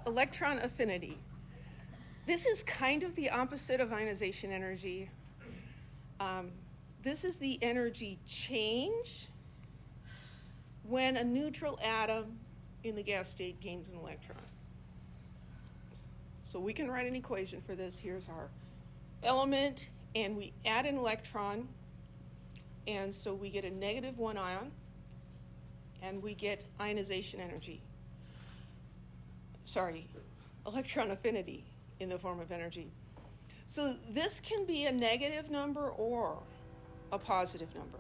electron affinity. This is kind of the opposite of ionization energy. This is the energy change when a neutral atom in the gas state gains an electron. So we can write an equation for this. Here's our element, and we add an electron, and so we get a -1 ion, and we get ionization energy. Sorry, electron affinity in the form of energy. So this can be a negative number or a positive number.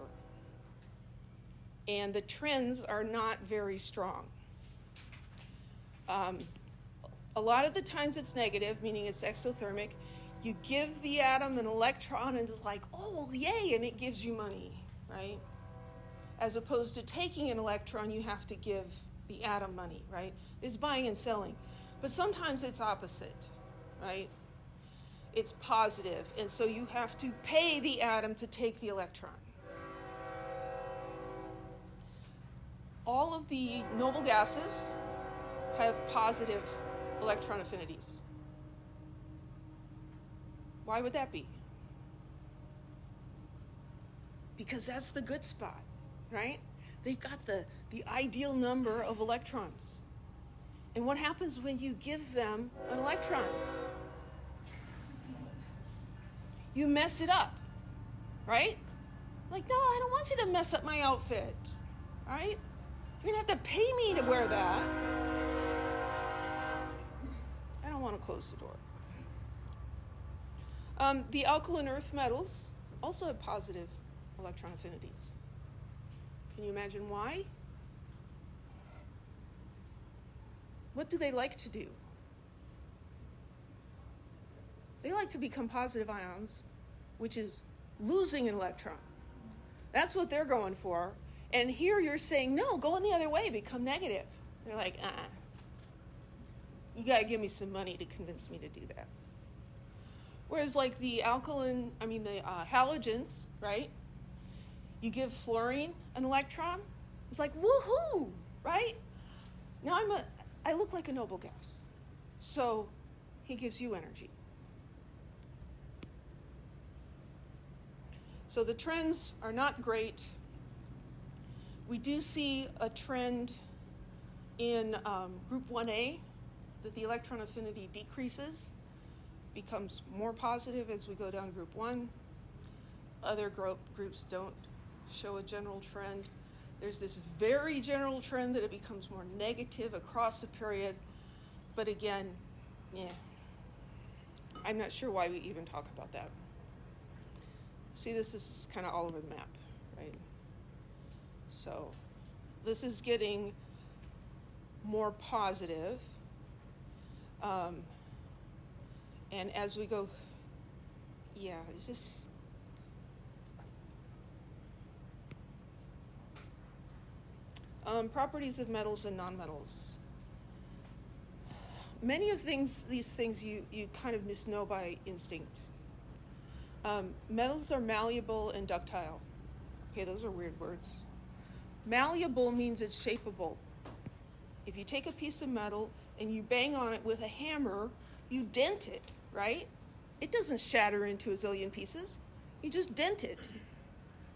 And the trends are not very strong. A lot of the times it's negative, meaning it's exothermic. You give the atom an electron and it's like, oh, yay, and it gives you money, right? As opposed to taking an electron, you have to give the atom money, right? It's buying and selling. But sometimes it's opposite, right? It's positive, and so you have to pay the atom to take the electron. All of the noble gases have positive electron affinities. Why would that be? Because that's the good spot, right? They've got the ideal number of electrons. And what happens when you give them an electron? You mess it up, right? Like, no, I don't want you to mess up my outfit, right? You're going to have to pay me to wear that. I don't want to close the door. The alkaline earth metals also have positive electron affinities. Can you imagine why? What do they like to do? They like to become positive ions, which is losing an electron. That's what they're going for. And here you're saying, no, go in the other way, become negative. They're like, you got to give me some money to convince me to do that. Whereas like the halogens, right? You give fluorine an electron, it's like, woohoo, right? Now I look like a noble gas. So he gives you energy. So the trends are not great. We do see a trend in group 1A that the electron affinity decreases, becomes more positive as we go down group 1. Other groups don't show a general trend. There's this very general trend that it becomes more negative across the period. But again, I'm not sure why we even talk about that. See, this is kind of all over the map, right? So this is getting more positive. And as we go, it's just... properties of metals and nonmetals. Many of these things you kind of just know by instinct. Metals are malleable and ductile. Okay, those are weird words. Malleable means it's shapeable. If you take a piece of metal and you bang on it with a hammer, you dent it, right? It doesn't shatter into a zillion pieces. You just dent it.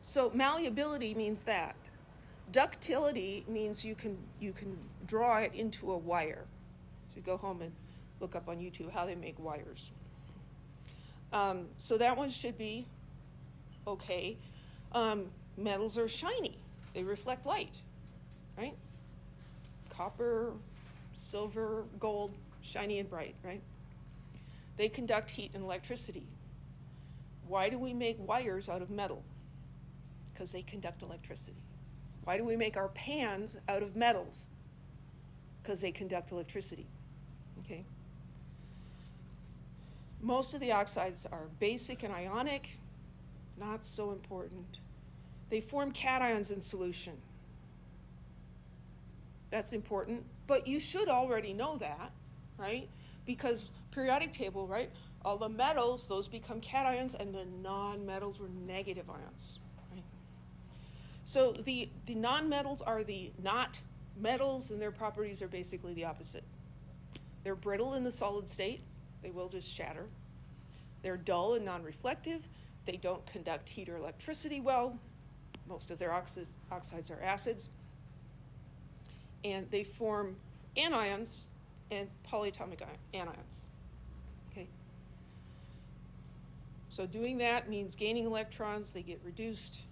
So malleability means that. Ductility means you can draw it into a wire. So you go home and look up on YouTube how they make wires. So that one should be okay. Metals are shiny. They reflect light, right? Copper, silver, gold, shiny and bright, right? They conduct heat and electricity. Why do we make wires out of metal? Because they conduct electricity. Why do we make our pans out of metals? Because they conduct electricity, okay? Most of the oxides are basic and ionic, not so important. They form cations in solution. That's important, but you should already know that, right? Because periodic table, right? All the metals, those become cations, and the non-metals were negative ions, right? So the non-metals are the not metals, and their properties are basically the opposite. They're brittle in the solid state. They will just shatter. They're dull and non-reflective. They don't conduct heat or electricity well. Most of their oxides are acids. And they form anions and polyatomic anions. Okay? So doing that means gaining electrons. They get reduced.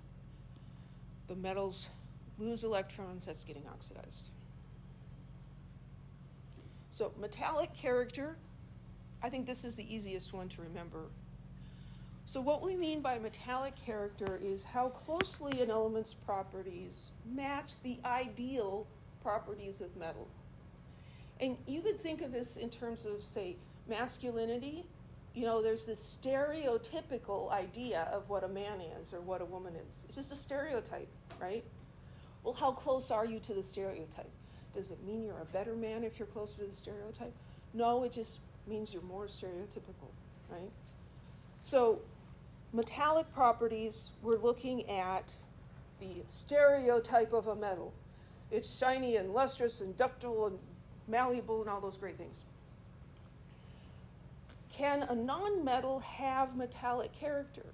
The metals lose electrons. That's getting oxidized. So metallic character, I think this is the easiest one to remember. So what we mean by metallic character is how closely an element's properties match the ideal properties of metal. And you could think of this in terms of, say, masculinity. You know, there's this stereotypical idea of what a man is or what a woman is. It's just a stereotype, right? Well, how close are you to the stereotype? Does it mean you're a better man if you're closer to the stereotype? No, it just means you're more stereotypical, right? So metallic properties, we're looking at the stereotype of a metal. It's shiny and lustrous and ductile and malleable and all those great things. Can a non-metal have metallic character?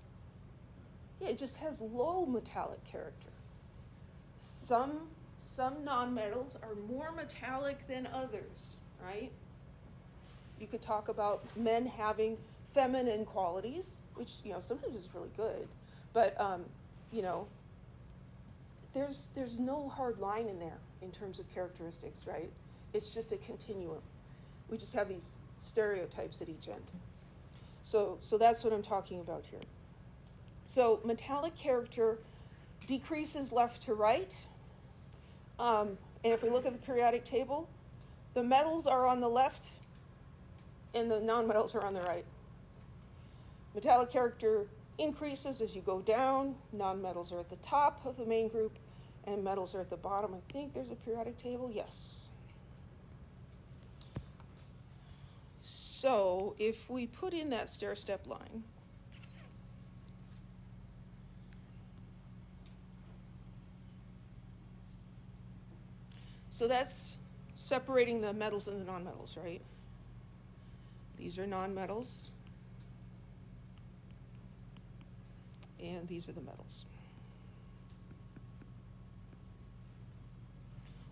Yeah, it just has low metallic character. Some non-metals are more metallic than others, right? You could talk about men having feminine qualities, which, you know, sometimes is really good, but, you know, there's no hard line in there in terms of characteristics, right? It's just a continuum. We just have these stereotypes at each end. So that's what I'm talking about here. So metallic character decreases left to right. And if we look at the periodic table, the metals are on the left and the nonmetals are on the right. Metallic character increases as you go down. Nonmetals are at the top of the main group and metals are at the bottom. I think there's a periodic table. Yes. So if we put in that stair-step line, so that's separating the metals and the nonmetals, right? These are nonmetals, and these are the metals.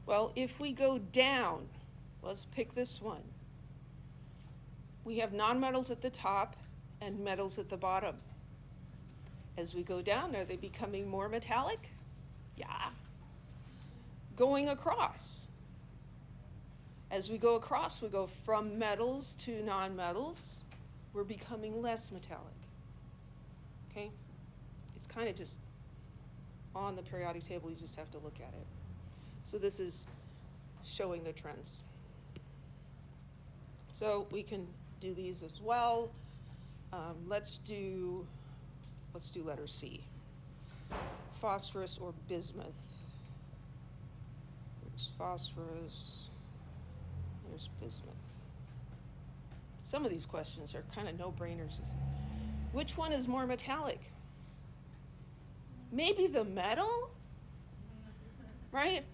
Well, if we go down, let's pick this one. We have nonmetals at the top and metals at the bottom. As we go down, are they becoming more metallic? Yeah. Going across. As we go across, we go from metals to nonmetals. We're becoming less metallic. Okay? It's kind of just on the periodic table. You just have to look at it. So this is showing the trends. So we can do these as well. Let's do letter C. Phosphorus or bismuth. There's phosphorus. There's bismuth. Some of these questions are kind of no-brainers. Which one is more metallic? Maybe the metal? Right?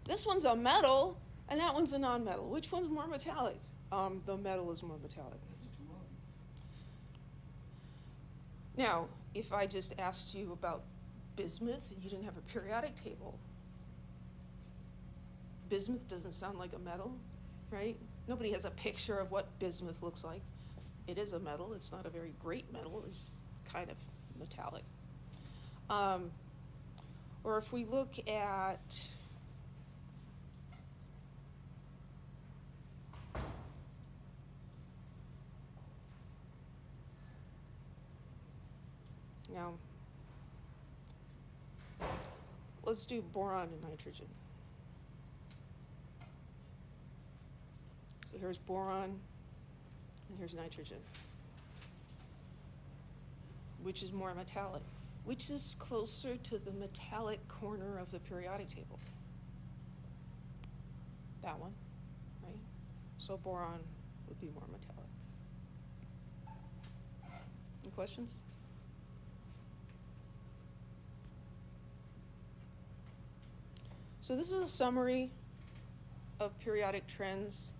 This one's a metal, and that one's a non-metal. Which one's more metallic? The metal is more metallic. Now, if I just asked you about bismuth and you didn't have a periodic table, bismuth doesn't sound like a metal, right? Nobody has a picture of what bismuth looks like. It is a metal. It's not a very great metal. It's kind of metallic. Or if we look at now, let's do boron and nitrogen. So here's boron, and here's nitrogen. Which is more metallic? Which is closer to the metallic corner of the periodic table? That one, right? So boron would be more metallic. Any questions? So this is a summary of periodic trends.